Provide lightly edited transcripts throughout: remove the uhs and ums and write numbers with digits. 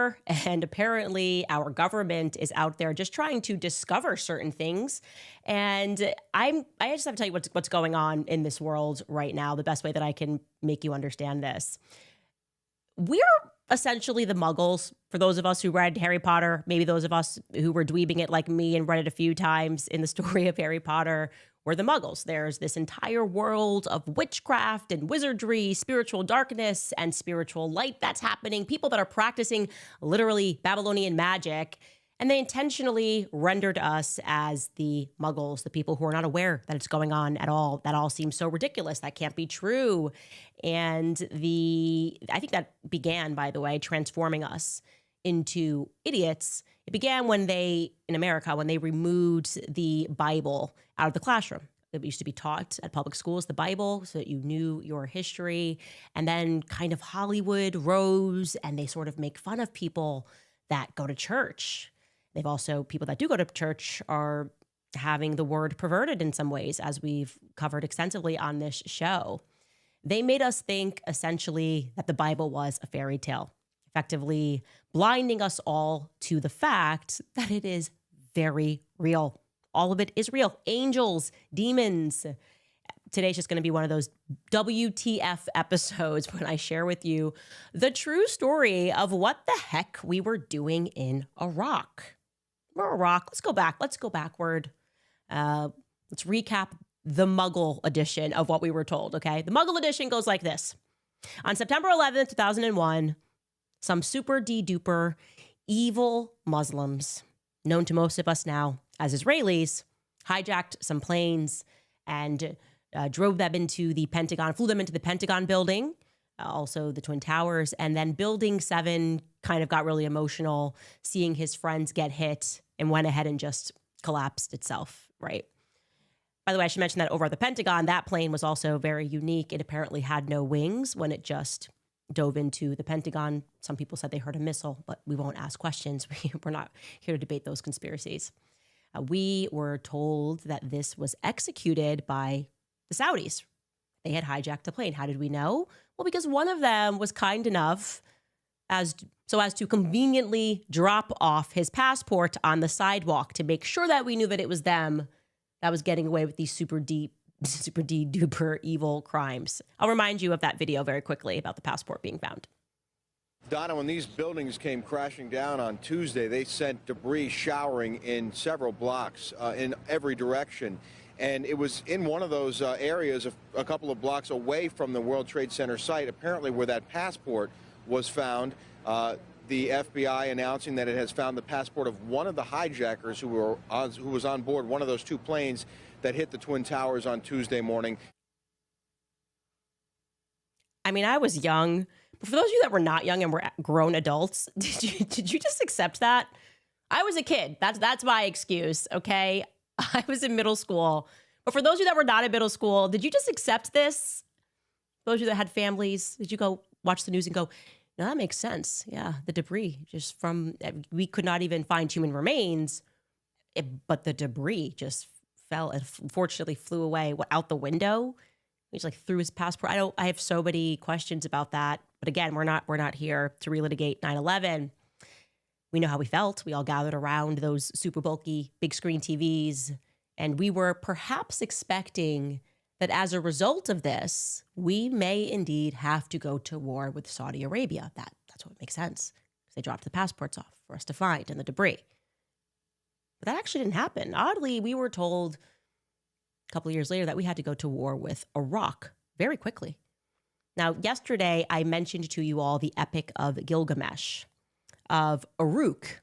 Potter, and apparently our government is out there just trying to discover certain things. And I just have to tell you what's going on in this world right now, the best way that I can make you understand this. We're essentially the Muggles, for those of us who read Harry Potter, maybe those of us who were dweebing it like me and read it a few times in the story of Harry Potter. We're the Muggles. There's this entire world of witchcraft and wizardry, spiritual darkness and spiritual light that's happening. People that are practicing literally Babylonian magic. And they intentionally rendered us as the Muggles, the people who are not aware that it's going on at all. That all seems so ridiculous. That can't be true. And I think that began, by the way, transforming us into idiots. It began in America, when they removed the Bible out of the classroom. It used to be taught at public schools, the Bible, so that you knew your history. And then kind of Hollywood rose, and they sort of make fun of people that go to church. They've also, people that do go to church are having the word perverted in some ways, as we've covered extensively on this show. They made us think, essentially, that the Bible was a fairy tale, effectively blinding us all to the fact that it is very real. All of it is real. Angels, demons. Today's just going to be one of those WTF episodes when I share with you the true story of what the heck we were doing in Iraq. Iraq. Let's go back. Let's go backward. Let's recap the Muggle edition of what we were told, okay? The Muggle edition goes like this. On September 11th, 2001, some super de-duper evil Muslims, known to most of us now as Israelis, hijacked some planes and drove them into the Pentagon, flew them into the Pentagon building, also the Twin Towers, and then Building 7 kind of got really emotional seeing his friends get hit and went ahead and just collapsed itself, right? By the way, I should mention that over at the Pentagon, that plane was also very unique. It apparently had no wings when it just dove into the Pentagon. Some people said they heard a missile, but we won't ask questions. We're not here to debate those conspiracies. We were told that this was executed by the Saudis. They had hijacked the plane. How did we know? Well, because one of them was kind enough as to conveniently drop off his passport on the sidewalk to make sure that we knew that it was them that was getting away with these super duper evil crimes. I'll remind you of that video very quickly about the passport being found. Donna, when these buildings came crashing down on Tuesday, they sent debris showering in several blocks in every direction. And it was in one of those areas a couple of blocks away from the World Trade Center site, apparently where that passport was found. The FBI announcing that it has found the passport of one of the hijackers who was on board one of those two planes that hit the Twin Towers on Tuesday morning. I mean, I was young, but for those of you that were not young and were grown adults, did you just accept that? I was a kid. That's my excuse, okay? I was in middle school. But for those of you that were not in middle school, did you just accept this? Those of you that had families, did you go watch the news and go, no, that makes sense. Yeah, the debris just we could not even find human remains, but the debris just fell and fortunately flew away out the window. He just like threw his passport. I have so many questions about that. But again, we're not here to relitigate 9/11. We know how we felt. We all gathered around those super bulky big screen TVs, and we were perhaps expecting that as a result of this, we may indeed have to go to war with Saudi Arabia. That's what makes sense, because they dropped the passports off for us to find and the debris. But that actually didn't happen. Oddly, we were told a couple of years later that we had to go to war with Iraq very quickly. Now, yesterday, I mentioned to you all the Epic of Gilgamesh of Uruk,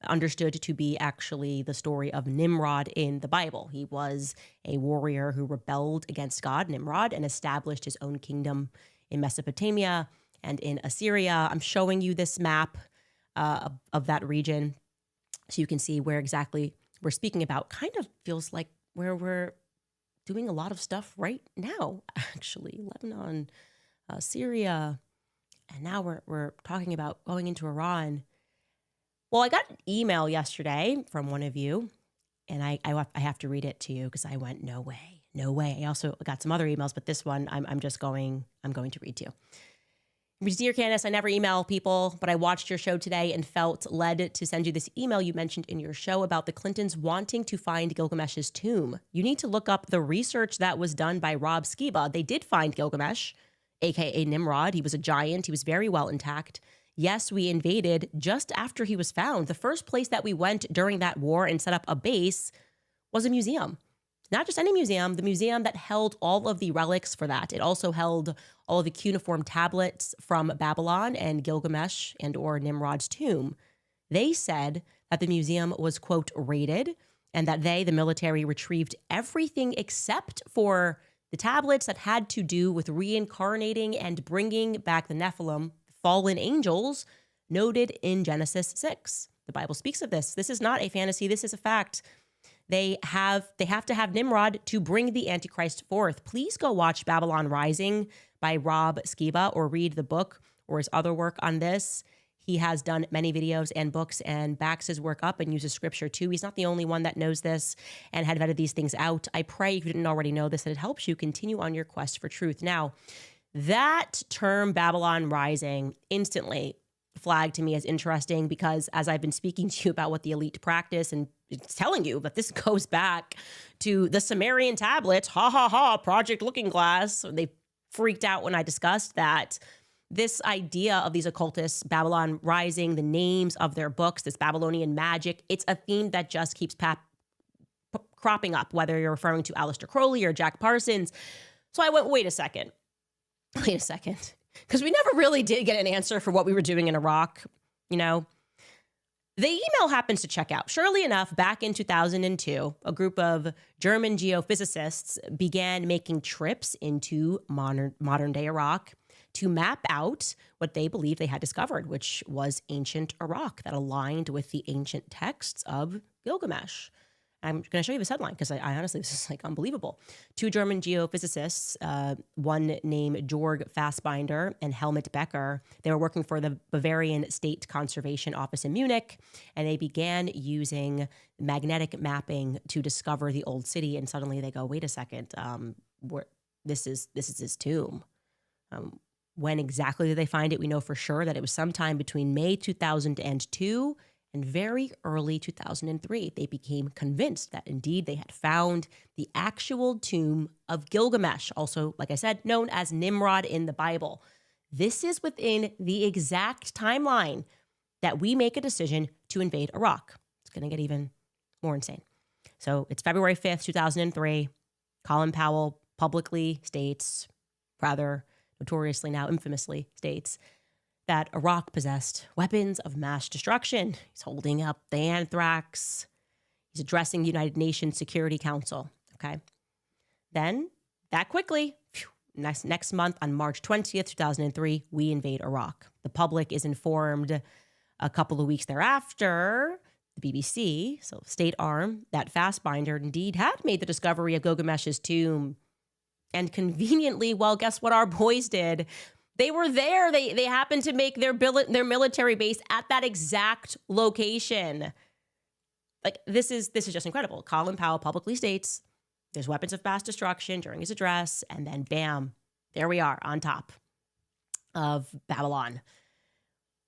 understood to be actually the story of Nimrod in the Bible. He was a warrior who rebelled against God, Nimrod, and established his own kingdom in Mesopotamia and in Assyria. I'm showing you this map of that region so you can see where exactly we're speaking about. Kind of feels like where we're doing a lot of stuff right now, actually. Lebanon, Syria, and now we're talking about going into Iran. Well, I got an email yesterday from one of you, and I have to read it to you because I went, no way. I also got some other emails, but this one I'm going to read to you. Dear Candace, I never email people, but I watched your show today and felt led to send you this email you mentioned in your show about the Clintons wanting to find Gilgamesh's tomb. You need to look up the research that was done by Rob Skiba. They did find Gilgamesh, aka Nimrod. He was a giant. He was very well intact. Yes, we invaded just after he was found. The first place that we went during that war and set up a base was a museum. Not just any museum, the museum that held all of the relics for that. It also held all of the cuneiform tablets from Babylon and Gilgamesh and or Nimrod's tomb. They said that the museum was, quote, raided, and that they, the military, retrieved everything except for the tablets that had to do with reincarnating and bringing back the Nephilim, fallen angels, noted in Genesis 6. The Bible speaks of this. This is not a fantasy. This is a fact. They have to have Nimrod to bring the Antichrist forth. Please go watch Babylon Rising by Rob Skiba or read the book or his other work on this. He has done many videos and books and backs his work up and uses scripture too. He's not the only one that knows this and had vetted these things out. I pray, if you didn't already know this, that it helps you continue on your quest for truth. Now, that term Babylon Rising instantly flagged to me as interesting because as I've been speaking to you about what the elite practice and it's telling you that this goes back to the Sumerian tablets, Project Looking Glass. They freaked out when I discussed that. This idea of these occultists, Babylon Rising, the names of their books, this Babylonian magic, it's a theme that just keeps cropping up, whether you're referring to Aleister Crowley or Jack Parsons. So I went, wait a second. Because we never really did get an answer for what we were doing in Iraq, you know. The email happens to check out. Surely enough, back in 2002, a group of German geophysicists began making trips into modern-day Iraq to map out what they believed they had discovered, which was ancient Iraq that aligned with the ancient texts of Gilgamesh. I'm going to show you this headline because I honestly, this is like unbelievable. Two German geophysicists, one named Georg Fassbinder and Helmut Becker, they were working for the Bavarian State Conservation Office in Munich, and they began using magnetic mapping to discover the old city. And suddenly they go, wait a second, this is his tomb. When exactly did they find it? We know for sure that it was sometime between May 2002 and very early 2003, they became convinced that indeed they had found the actual tomb of Gilgamesh, also, like I said, known as Nimrod in the Bible. This is within the exact timeline that we make a decision to invade Iraq. It's going to get even more insane. So it's February 5th, 2003. Colin Powell publicly states, rather notoriously now infamously states, that Iraq possessed weapons of mass destruction. He's holding up the anthrax. He's addressing the United Nations Security Council, okay? Then, that quickly, next month on March 20th, 2003, we invade Iraq. The public is informed a couple of weeks thereafter, the BBC, so state arm, that Fassbinder indeed had made the discovery of Gilgamesh's tomb. And conveniently, well, guess what our boys did? They were there. They happened to make their military base at that exact location. Like, this is just incredible. Colin Powell publicly states there's weapons of mass destruction during his address, and then bam, there we are on top of Babylon.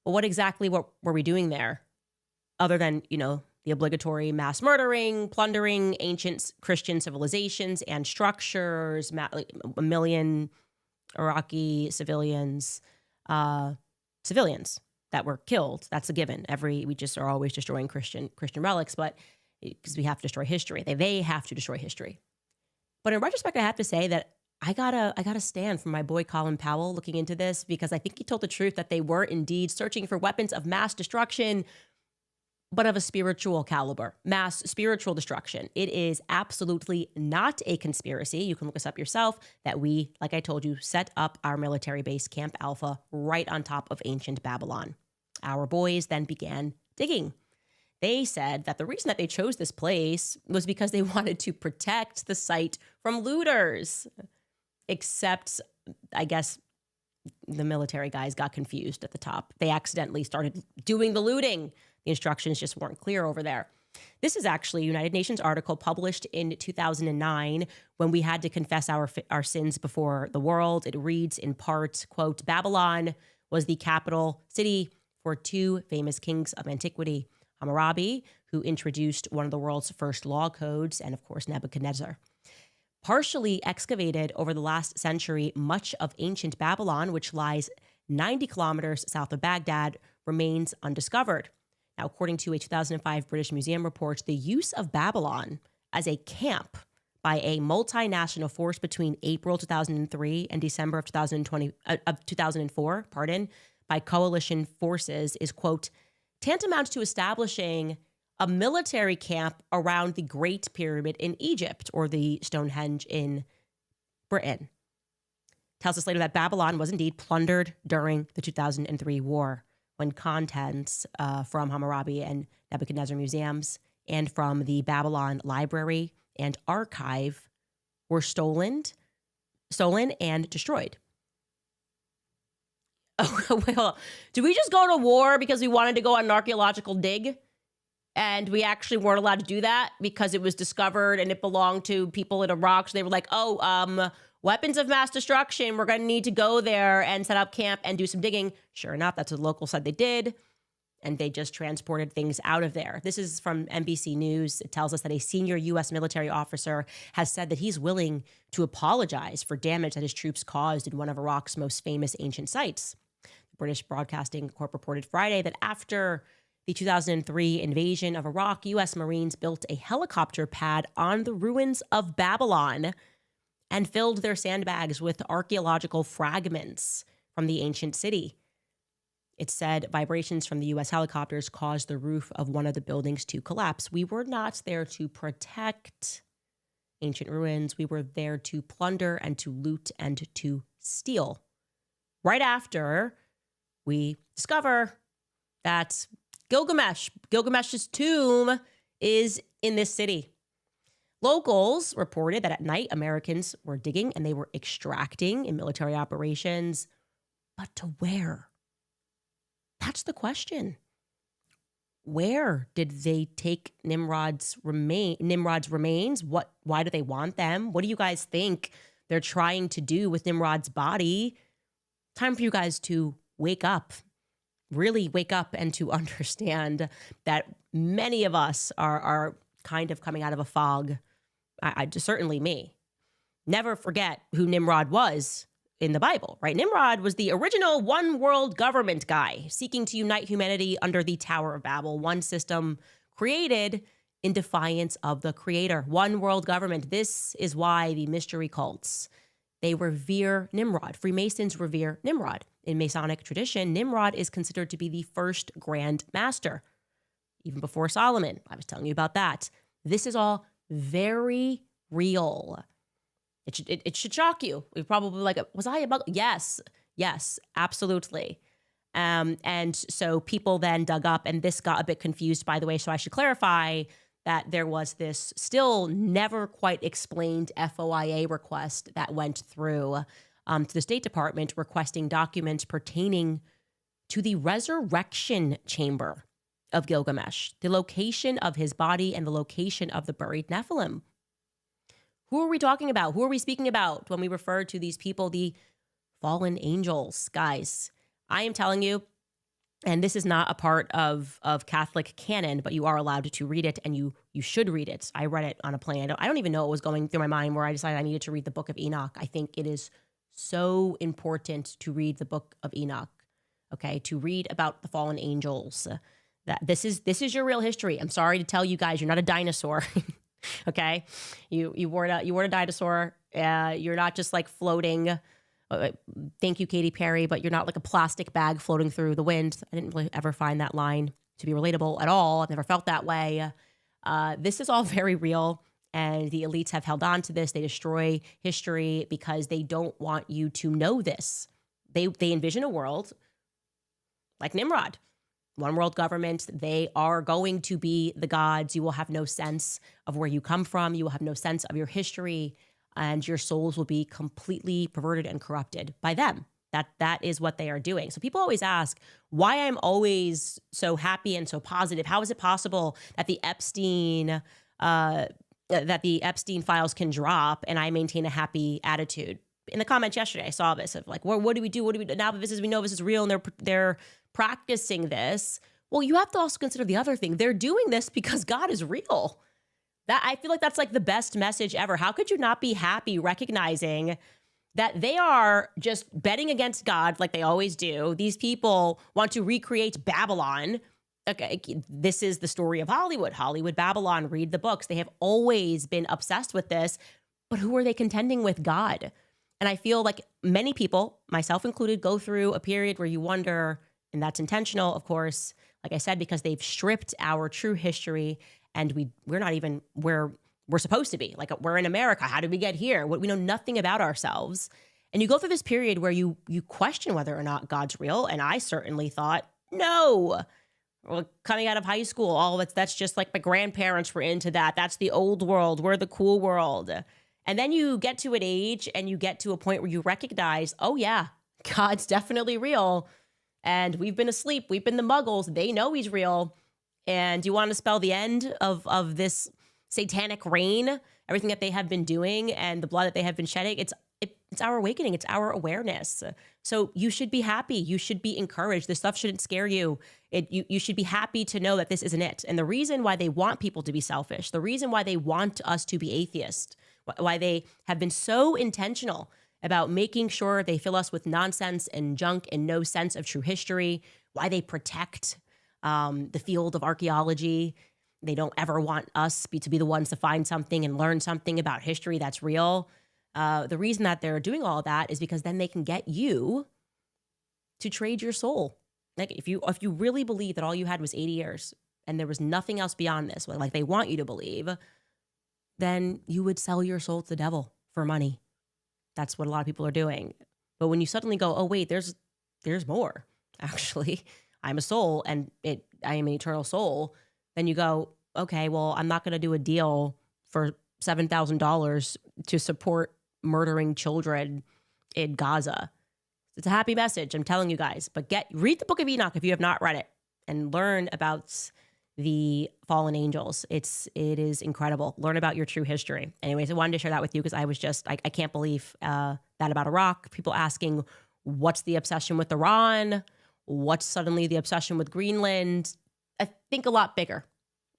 Well, what exactly were we doing there? Other than, you know, the obligatory mass murdering, plundering ancient Christian civilizations and structures, a million Iraqi civilians that were killed. That's a given. We just are always destroying Christian relics, but because we have to destroy history. They have to destroy history. But in retrospect, I have to say that I gotta stand for my boy Colin Powell looking into this, because I think he told the truth that they were indeed searching for weapons of mass destruction, but of a spiritual caliber, mass spiritual destruction. It is absolutely not a conspiracy. You can look us up yourself that we, like I told you, set up our military base, Camp Alpha, right on top of ancient Babylon. Our boys then began digging. They said that the reason that they chose this place was because they wanted to protect the site from looters. Except, I guess, the military guys got confused at the top. They accidentally started doing the looting. The instructions just weren't clear over there. This is actually a United Nations article published in 2009 when we had to confess our sins before the world. It reads in part, quote, Babylon was the capital city for two famous kings of antiquity, Hammurabi, who introduced one of the world's first law codes, and of course, Nebuchadnezzar. Partially excavated over the last century, much of ancient Babylon, which lies 90 kilometers south of Baghdad, remains undiscovered. Now, according to a 2005 British Museum report, the use of Babylon as a camp by a multinational force between April 2003 and December of 2004, by coalition forces is, quote, tantamount to establishing a military camp around the Great Pyramid in Egypt or the Stonehenge in Britain. Tells us later that Babylon was indeed plundered during the 2003 war when contents from Hammurabi and Nebuchadnezzar museums and from the Babylon Library and Archive were stolen and destroyed. Oh, well, did we just go to war because we wanted to go on an archaeological dig? And we actually weren't allowed to do that because it was discovered and it belonged to people in Iraq. So they were like, weapons of mass destruction. We're going to need to go there and set up camp and do some digging. Sure enough, that's what the locals said they did. And they just transported things out of there. This is from NBC News. It tells us that a senior U.S. military officer has said that he's willing to apologize for damage that his troops caused in one of Iraq's most famous ancient sites. The British Broadcasting Corp reported Friday that after the 2003 invasion of Iraq, U.S. Marines built a helicopter pad on the ruins of Babylon and filled their sandbags with archaeological fragments from the ancient city. It said vibrations from the U.S. helicopters caused the roof of one of the buildings to collapse. We were not there to protect ancient ruins. We were there to plunder and to loot and to steal. Right after we discover that Gilgamesh's tomb is in this city. Locals reported that at night, Americans were digging and they were extracting in military operations. But to where? That's the question. Where did they take Nimrod's remains? Why do they want them? What do you guys think they're trying to do with Nimrod's body? Time for you guys to wake up. Really wake up and to understand that many of us are kind of coming out of a fog. I certainly me. Never forget who Nimrod was in the Bible, right? Nimrod was the original one world government guy seeking to unite humanity under the Tower of Babel, one system created in defiance of the creator. One world government. This is why the mystery cults, they revere Nimrod. Freemasons revere Nimrod. In Masonic tradition, Nimrod is considered to be the first grand master, even before Solomon. I was telling you about that. This is all very real. It should shock you. We're probably like, was I about? Yes, absolutely. And so people then dug up, and this got a bit confused, by the way. So I should clarify that there was this still never quite explained FOIA request that went through to the State Department requesting documents pertaining to the resurrection chamber of Gilgamesh, the location of his body and the location of the buried Nephilim. Who are we talking about? Who are we speaking about when we refer to these people, the fallen angels? Guys, I am telling you, and this is not a part of Catholic canon, but you are allowed to read it, and you should read it. I read it on a plane. I don't even know what was going through my mind where I decided I needed to read the Book of Enoch. I think it is so important to read the Book of Enoch, okay? To read about the fallen angels. That this is your real history. I'm sorry to tell you guys, you're not a dinosaur. Okay, you weren't a dinosaur. You're not just like floating. Thank you, Katy Perry, but you're not like a plastic bag floating through the wind. I didn't really ever find that line to be relatable at all. I've never felt that way. This is all very real, and the elites have held on to this. They destroy history because they don't want you to know this. They envision a world like Nimrod. One world government, they are going to be the gods. You will have no sense of where you come from. You will have no sense of your history, and your souls will be completely perverted and corrupted by them. That is what they are doing. So people always ask why I'm always so happy and so positive. How is it possible that the Epstein files can drop and I maintain a happy attitude? in the comments yesterday, I saw this of like, well, what do we do? What do we do now that we know this is real and they're practicing this? Well, you have to also consider the other thing. They're doing this because God is real. That I feel like that's like the best message ever. How could you not be happy recognizing that they are just betting against God like they always do? These people want to recreate Babylon. Okay, this is the story of Hollywood, Babylon. Read the books. They have always been obsessed with this. But who are they contending with? God. And I feel like many people, myself included, go through a period where you wonder, and that's intentional, of course, like I said, because they've stripped our true history, and we're not even where we're supposed to be. Like, we're in America. How did we get here? We know nothing about ourselves. And you go through this period where you question whether or not God's real. And I certainly thought, no. Well, coming out of high school, that's just like my grandparents were into that. That's the old world. We're the cool world. And then you get to an age and you get to a point where you recognize, oh yeah, God's definitely real. And we've been asleep. We've been the muggles. They know he's real. And you want to spell the end of this satanic reign, everything that they have been doing and the blood that they have been shedding. It's our awakening. It's our awareness. So you should be happy. You should be encouraged. This stuff shouldn't scare you. You should be happy to know that this isn't it. And the reason why they want people to be selfish, the reason why they want us to be atheist, why they have been so intentional about making sure they fill us with nonsense and junk and no sense of true history, why they protect the field of archaeology. They don't ever want us to be the ones to find something and learn something about history that's real. The reason that they're doing all of that is because then they can get you to trade your soul. Like if you really believe that all you had was 80 years and there was nothing else beyond this, like they want you to believe, then you would sell your soul to the devil for money. That's what a lot of people are doing. But when you suddenly go, oh wait, there's more. Actually, I'm a soul and I am an eternal soul. Then you go, okay, well, I'm not going to do a deal for $7,000 to support murdering children in Gaza. It's a happy message, I'm telling you guys. But read the Book of Enoch if you have not read it and learn about the fallen angels. It is incredible. Learn about your true history. Anyways, I wanted to share that with you because I was just, I can't believe that about Iraq. People asking, what's the obsession with Iran? What's suddenly the obsession with Greenland? I think a lot bigger.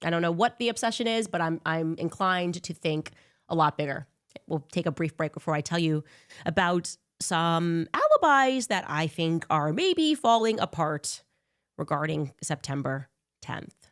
I don't know what the obsession is, but I'm inclined to think a lot bigger. We'll take a brief break before I tell you about some alibis that I think are maybe falling apart regarding September 10th.